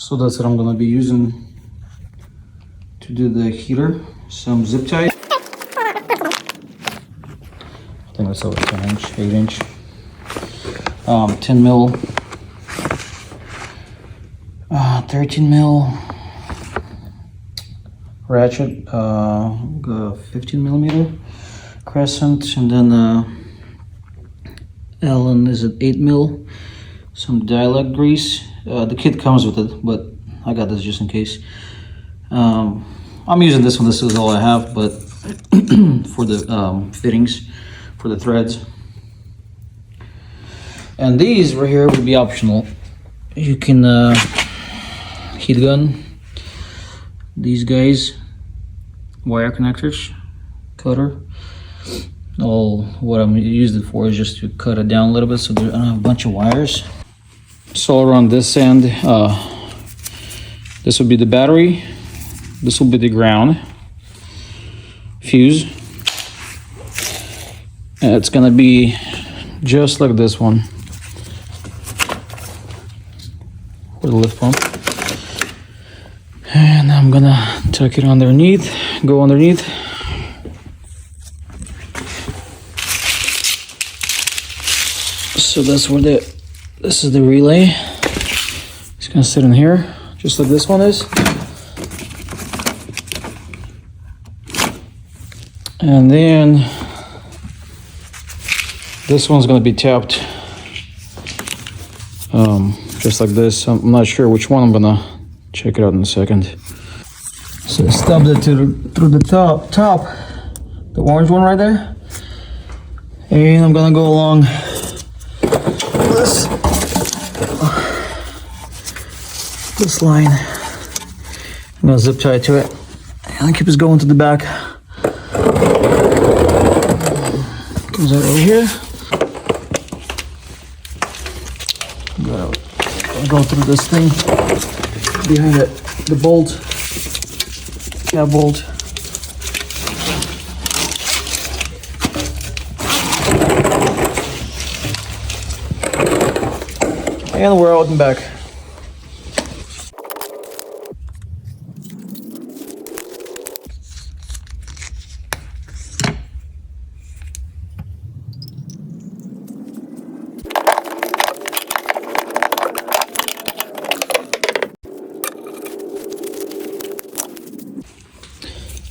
So that's what I'm gonna be using to do the heater. Some zip tie. I think that's over 10 inch, 8 inch. 10 mil, 13 mil ratchet, 15 millimeter crescent, and then Allen is at 8 mil. Some dialect grease. The kit comes with it, but I got this just in case. I'm using this one. This is all I have, but for the fittings, for the threads. And these right here would be optional. You can heat gun these guys, wire connectors, cutter. All what I'm used it for is just to cut it down a little bit so there I don't have a bunch of wires. So around this end, this will be the battery, this will be the ground fuse, and it's gonna be just like this one with the lift pump. And I'm gonna tuck it underneath, go underneath. So that's where this is the relay. It's gonna sit in here, just like this one is. And then this one's gonna be tapped just like this. I'm not sure which one. I'm gonna check it out in a second. So I stubbed it through the top, the orange one right there. And I'm gonna go along this line. I'm gonna zip tie to it and keep it going to the back. Comes out over here. Gotta go through this thing behind it, the bolt, cap bolt. And we're out and back.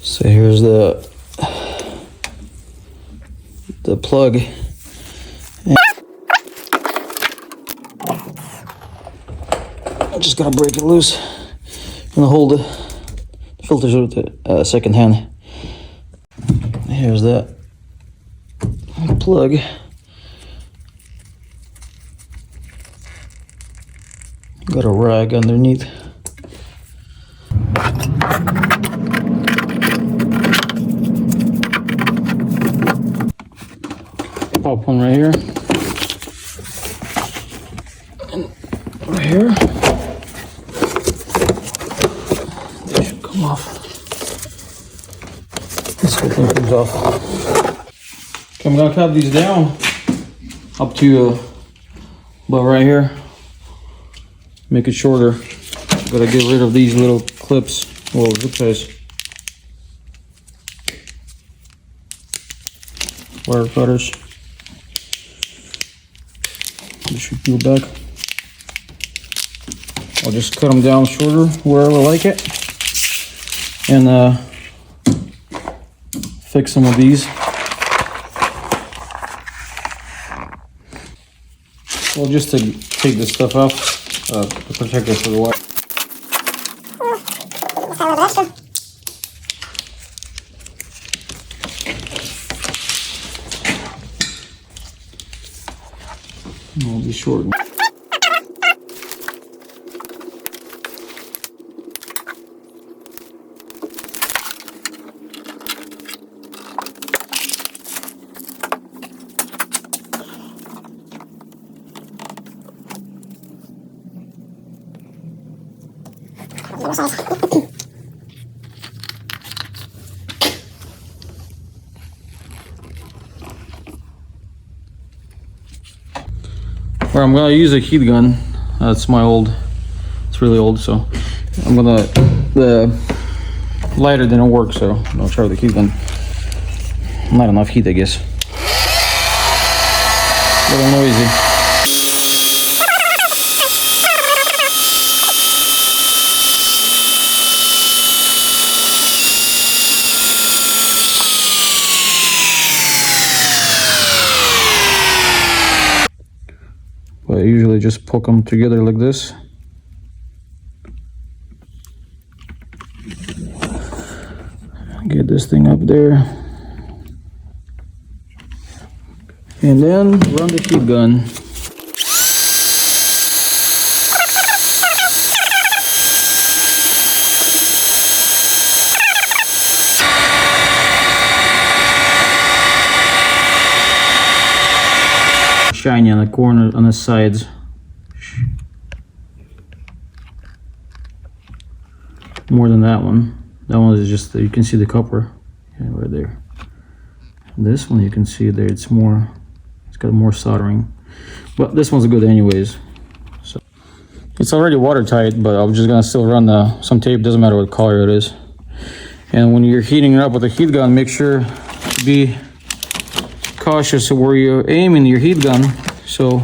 So here's the plug. I just gotta break it loose. I'm gonna hold the filters with the second hand. Here's that plug. Got a rag underneath. Pop one right here. And right here. They should come off. This whole thing comes off. Okay, I'm gonna cut these down up to about right here. Make it shorter. Gotta get rid of these little clips. Well, zip ties. Wire cutters. They should peel back. I'll just cut them down shorter wherever I like it. And fix some of these. Well, just to take this stuff off, to protect it for the wire. I'll be short. Where I'm gonna use a heat gun. That's my old. It's It's really old, so I'm gonna, the lighter didn't work, so I'll try with the heat gun. Not enough heat, I guess. A little noisy. But I usually just poke them together like this. Get this thing up there. And then run the heat gun. Shiny on the corner, on the sides. More than that one. That one is just, you can see the copper, yeah, right there. This one you can see there, it's got more soldering. But this one's good anyways. So it's already watertight, but I'm just gonna still run some tape, doesn't matter what color it is. And when you're heating it up with a heat gun, make sure to be cautious of where you're aiming your heat gun, so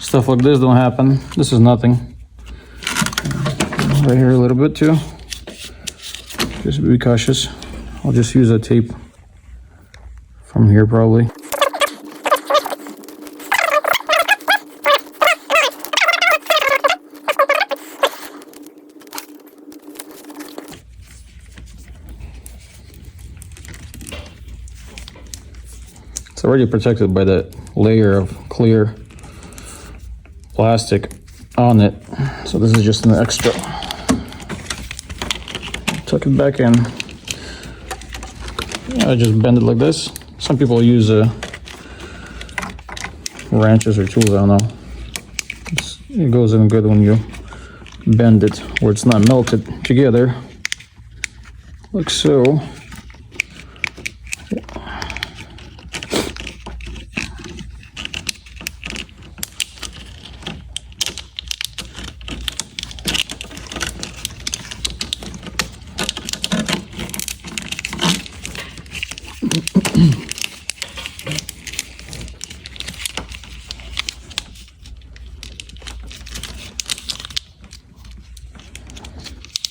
stuff like this don't happen. This is nothing. Right here a little bit too. Just be cautious. I'll just use a tape from here probably. It's already protected by that layer of clear plastic on it. So this is just an extra. Tuck it back in. I just bend it like this. Some people use wrenches or tools, I don't know. It goes in good when you bend it where it's not melted together. Like so.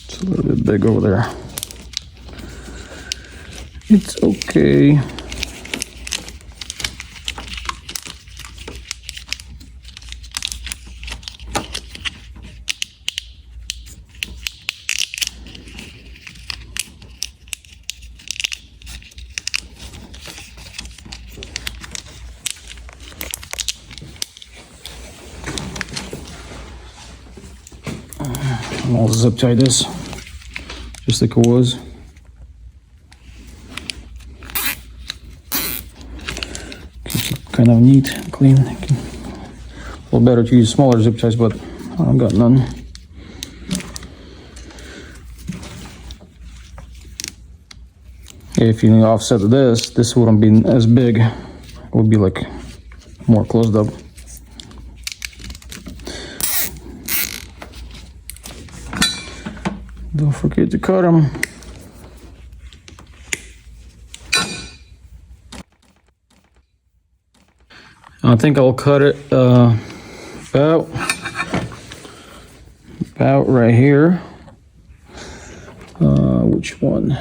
It's a little bit big over there. It's okay. I'll zip tie this just like it was. Keep it kind of neat and clean. A little better to use smaller zip ties, but I don't got none. If you offset this wouldn't be as big. It would be like more closed up. Don't forget to cut them. I think I'll cut it about right here. Which one?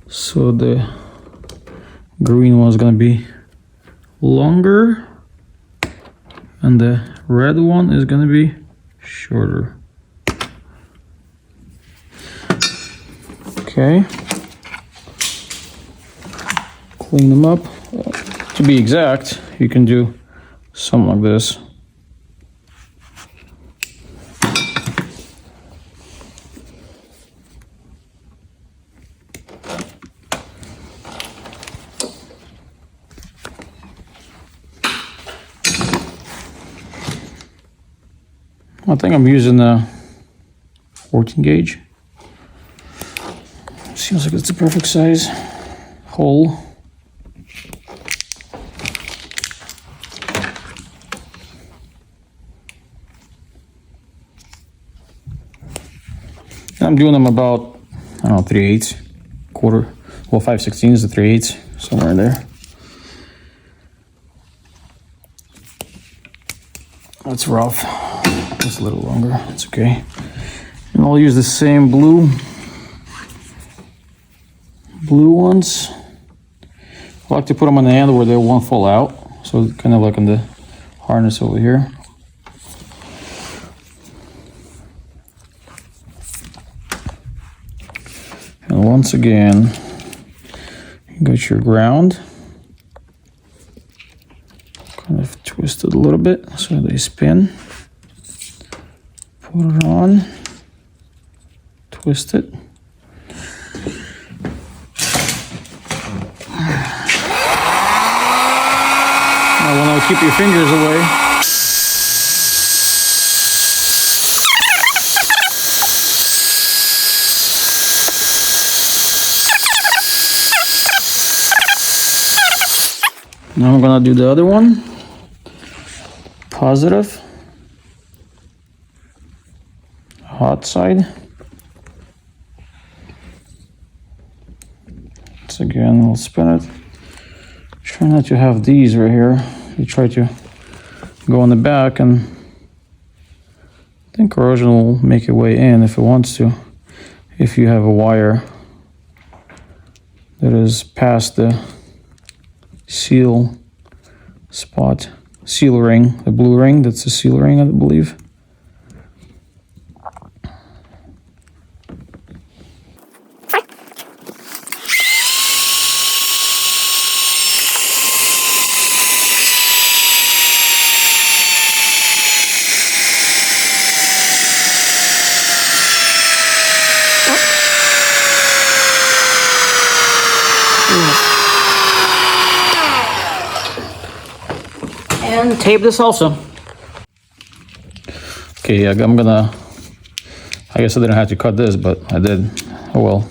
So the green one is gonna be longer, and the red one is gonna be shorter. Okay, clean them up. To be exact, you can do something like this. I think I'm using a 14 gauge. Seems like it's the perfect size hole. I'm doing them about, I don't know, 3/8, quarter, well, 5/16 to 3/8, somewhere in there. That's rough. It's a little longer. It's okay. And I'll use the same blue ones. I like to put them on the handle where they won't fall out. So kind of like on the harness over here. And once again, you got your ground. Kind of twist it a little bit so they spin. Put it on. Twist it. Now, when I keep your fingers away. Now I'm gonna do the other one. Positive. Hot side. So again, I'll spin it. Try not to have these right here. You try to go on the back, and I think corrosion will make it way in if it wants to. If you have a wire that is past the seal spot, seal ring, the blue ring, that's the seal ring, I believe. And tape this also. Okay, I'm gonna, I guess I didn't have to cut this, but I did. Oh well.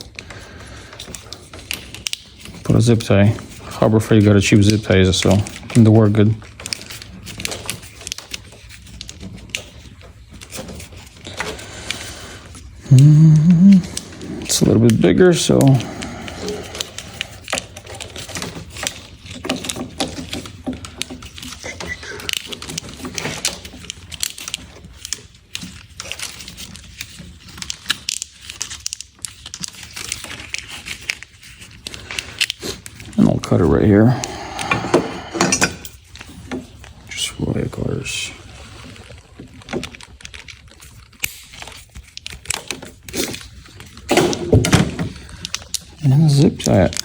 Put a zip tie. Harbor Freight got a cheap zip ties, so it'll work good. It's a little bit bigger, so cut it right here. Just regulars. And zip tie it.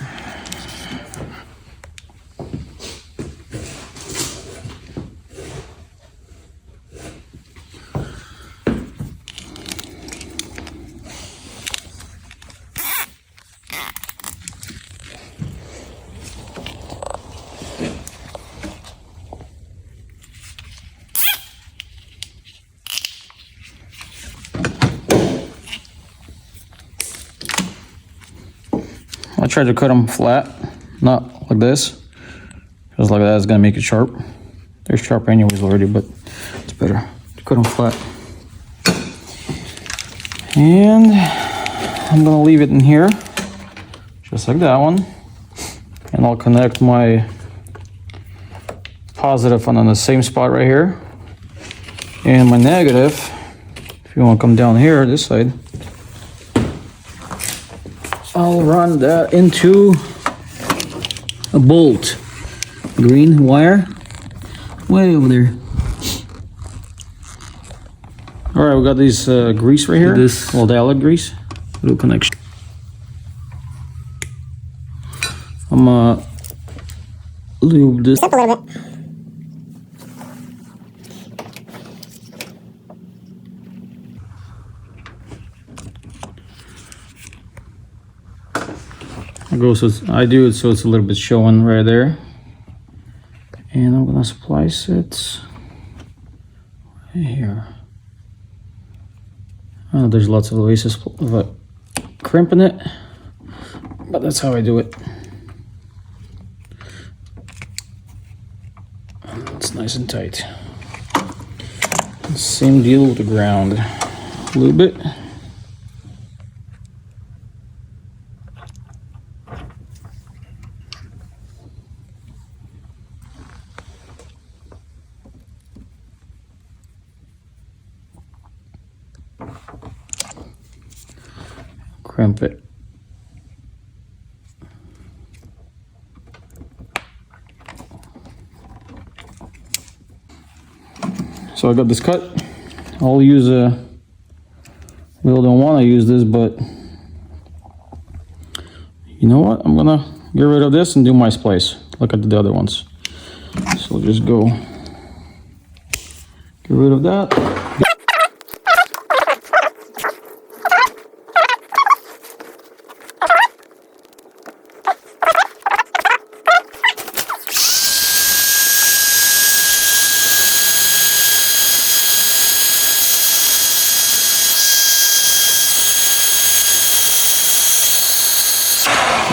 I tried to cut them flat, not like this, because like that is going to make it sharp. They're sharp anyways already, but it's better to cut them flat. And I'm going to leave it in here, just like that one. And I'll connect my positive on the same spot right here. And my negative, if you want to come down here, this side, I'll run that into a bolt. Green wire, way over there. All right, we got these grease right here. This little dialed grease, little connection. I'm gonna lube this up a little bit. I do it so it's a little bit showing right there, and I'm gonna splice it right here. Oh, there's lots of ways of crimping it, but that's how I do it. It's nice and tight. Same deal with the ground. Lube it. Crimp it. So I got this cut. I'll use a, really don't want to use this, but you know what? I'm gonna get rid of this and do my splice. Look at the other ones. So just go get rid of that.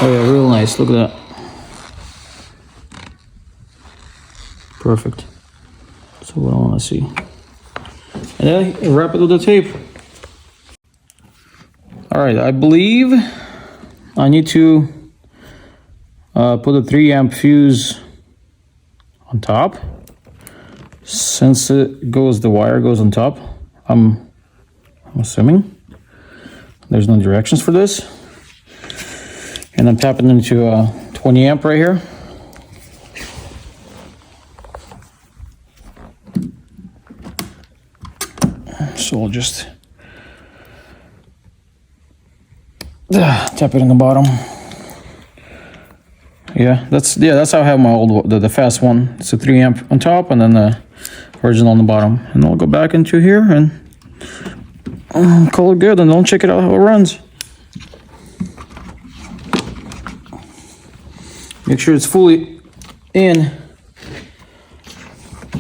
Oh yeah, real nice. Look at that. Perfect. That's what I want to see. And then wrap it with the tape. All right, I believe I need to put a 3 amp fuse on top. Since the wire goes on top, I'm assuming there's no directions for this. And I'm tapping into a 20 amp right here. So I'll just tap it in the bottom. Yeah, that's how I have my old the Fass one. It's a 3 amp on top and then the original on the bottom. And I'll go back into here and call it good, and I'll check it out how it runs. Make sure it's fully in.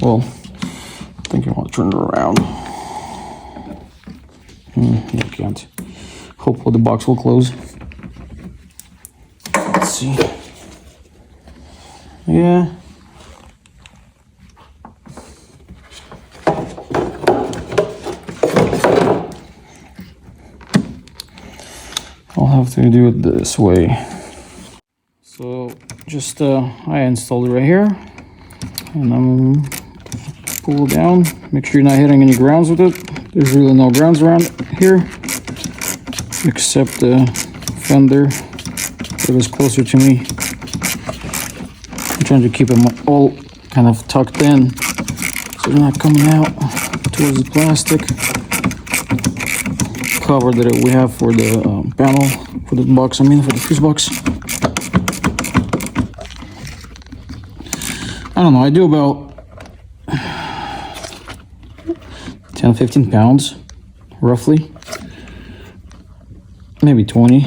Well, I think I want to turn it around. You can't. Hopefully the box will close. Let's see. Yeah. I'll have to do it this way. So just I installed it right here, and I'm pull it down. Make sure you're not hitting any grounds with it. There's really no grounds around here except the fender that is closer to me. I'm trying to keep them all kind of tucked in so they're not coming out towards the plastic cover that we have for the panel, for the box, for the fuse box. I don't know, I do about 10-15 pounds roughly, maybe 20,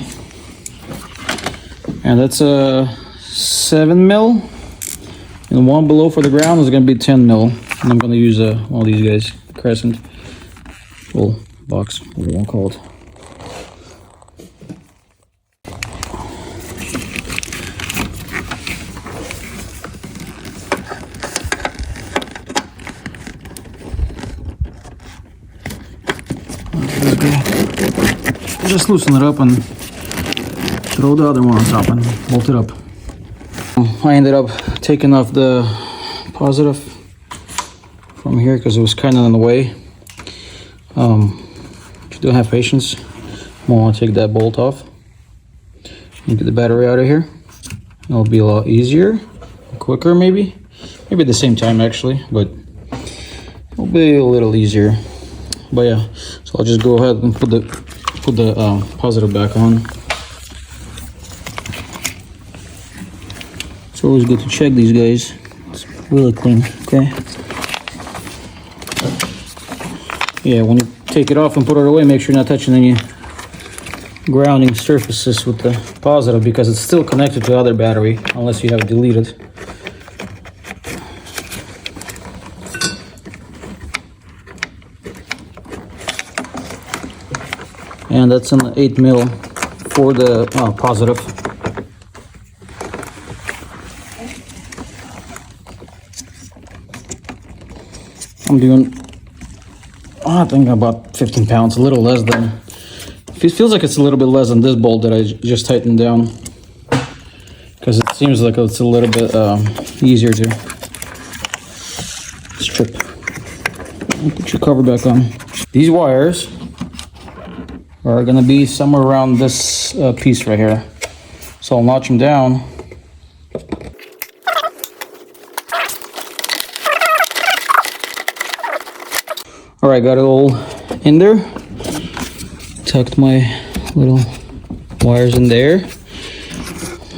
and that's a 7 mil, and one below for the ground is going to be 10 mil, and I'm going to use one of these guys, crescent, well, box, what do you want to call it. Just loosen it up and throw the other one on top and bolt it up. I ended up taking off the positive from here because it was kind of in the way. If you don't have patience, I want to take that bolt off and get the battery out of here. It'll be a lot easier, quicker maybe at the same time actually, but it'll be a little easier. But yeah, so I'll just go ahead and put the positive back on. It's always good to check these guys. It's really clean, okay? Yeah, when you take it off and put it away, make sure you're not touching any grounding surfaces with the positive because it's still connected to the other battery unless you have it deleted. And that's an 8 mil for the positive. I'm doing, I think about 15 pounds, a little less than, it feels like it's a little bit less than this bolt that I just tightened down. Because it seems like it's a little bit easier to strip. Put your cover back on. These wires are gonna be somewhere around this piece right here. So I'll notch them down. All right, got it all in there. Tucked my little wires in there.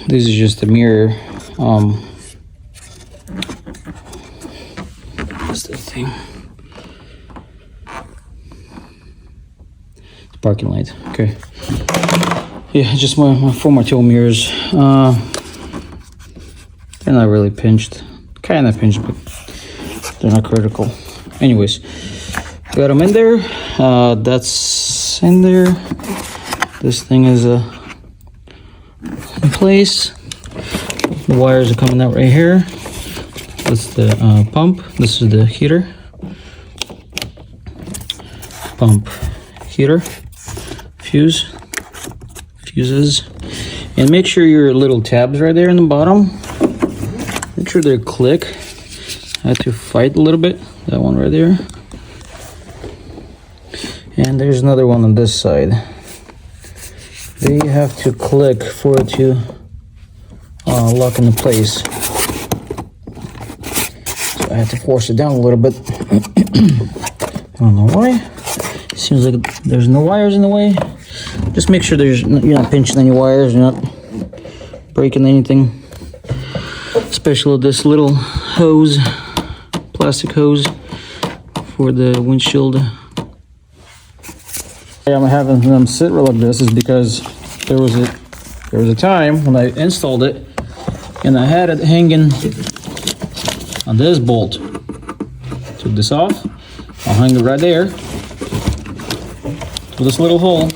This is just a mirror. What's that thing? It's parking light. Okay. Yeah, just my former tow mirrors. They're not really pinched. Kind of pinched, but they're not critical. Anyways, got them in there. That's in there. This thing is in place. The wires are coming out right here. That's the pump. This is the heater. Pump, heater, fuses, and make sure your little tabs right there in the bottom. Make sure they're click. I had to fight a little bit. That one right there. And there's another one on this side. They have to click for it to lock into place. So I had to force it down a little bit. I don't know why. Seems like there's no wires in the way. Just make sure you're not pinching any wires, you're not breaking anything. Especially this little hose, plastic hose for the windshield. I'm having them sit like this is because there was a time when I installed it and I had it hanging on this bolt. Took this off. I'll hang it right there with this little hole.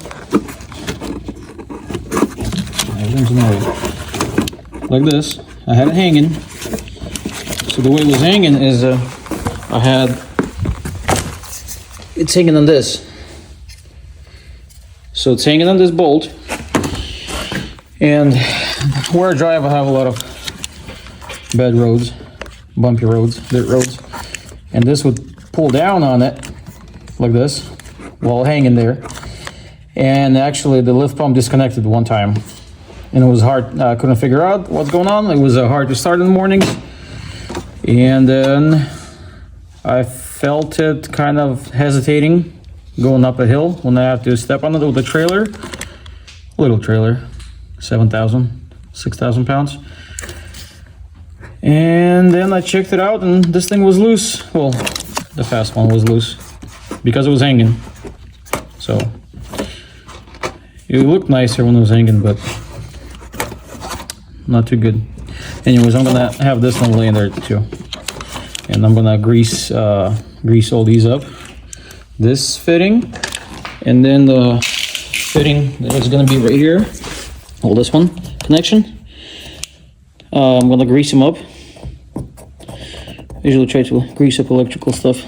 Like this. I had it hanging. So the way it was hanging is it's hanging on this. So it's hanging on this bolt, and where I drive I have a lot of bad roads, bumpy roads, dirt roads, and this would pull down on it like this while hanging there. And actually the lift pump disconnected one time and it was hard. I couldn't figure out what's going on. It was hard to start in the mornings, and then I felt it kind of hesitating going up a hill when I have to step on it with a trailer, little trailer, 6,000 pounds. And then I checked it out and this thing was loose. Well, the Fass one was loose because it was hanging. So it looked nicer when it was hanging, but not too good. Anyways, I'm gonna have this one laying there too. And I'm gonna grease all these up. This fitting, and then the fitting that is gonna be right here. Hold this one, connection. I'm gonna grease them up. I usually try to grease up electrical stuff.